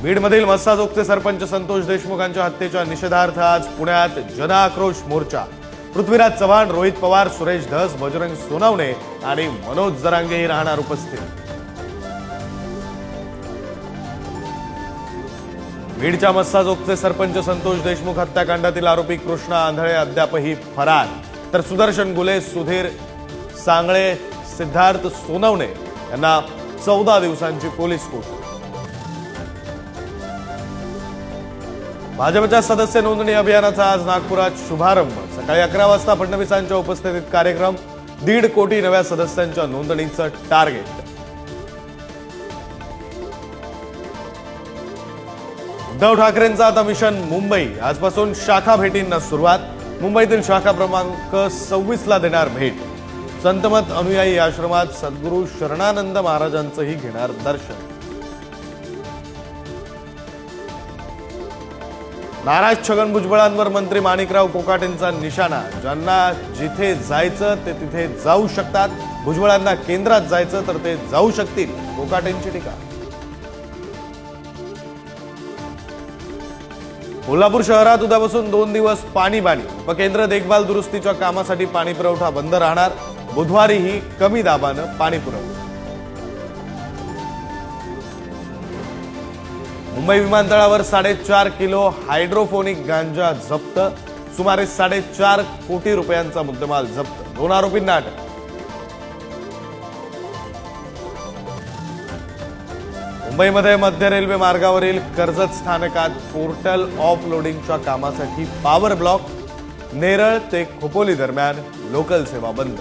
बीडमधील मस्साजोगचे सरपंच संतोष देशमुखांच्या हत्येच्या निषेधार्थ आज पुण्यात जनआक्रोश मोर्चा। पृथ्वीराज चव्हाण, रोहित पवार, सुरेश धस, बजरंग सोनवणे आणि मनोज जरांगेही राहणार उपस्थित। बीडच्या मस्साजोगचे सरपंच संतोष देशमुख हत्याकांडातील आरोपी कृष्णा आंधळे अद्यापही फरार, तर सुदर्शन गुले, सुधीर सांगळे, सिद्धार्थ सोनवणे यांना 14 दिवसांची पोलीस कोठडी। भाजपच्या सदस्य नोंदणी अभियानाचा आज नागपुरात शुभारंभ। सकाळी 11 वाजता फडणवीसांच्या उपस्थितीत कार्यक्रम। 1.5 कोटी नव्या सदस्यांच्या नोंदणीचं टार्गेट। उद्धव ठाकरेंचा आता मिशन मुंबई। आजपासून शाखा भेटींना सुरुवात। मुंबईतील शाखा क्रमांक 26 ला देणार भेट। संतमत अनुयायी आश्रमात सद्गुरू शरणानंद महाराजांचंही घेणार दर्शन। नाराज छगन भुजबळांवर मंत्री माणिकराव कोकाटेंचा निशाणा। ज्यांना जिथे जायचं ते तिथे जाऊ शकतात, भुजबळांना केंद्रात जायचं तर ते जाऊ शकतील, कोकाटेंची टीका। कोल्हापूर शहरात उद्यापासून 2 दिवस पाणीबाणी। उपकेंद्र देखभाल दुरुस्तीच्या कामासाठी पाणी पुरवठा बंद राहणार। बुधवारीही कमी दाबानं पाणी पुरवठा। मुंबई विमानतळावर 4.5 किलो हायड्रोफोनिक गांजा जप्त। सुमारे 4.5 कोटी रुपयांचा मुद्देमाल जप्त। 2 आरोपींना अटक। मुंबईमध्ये मध्य रेल्वे मार्गावरील कर्जत स्थानकात पोर्टल ऑफ लोडिंगच्या कामासाठी पॉवर ब्लॉक। नेरळ ते खोपोली दरम्यान लोकल सेवा बंद।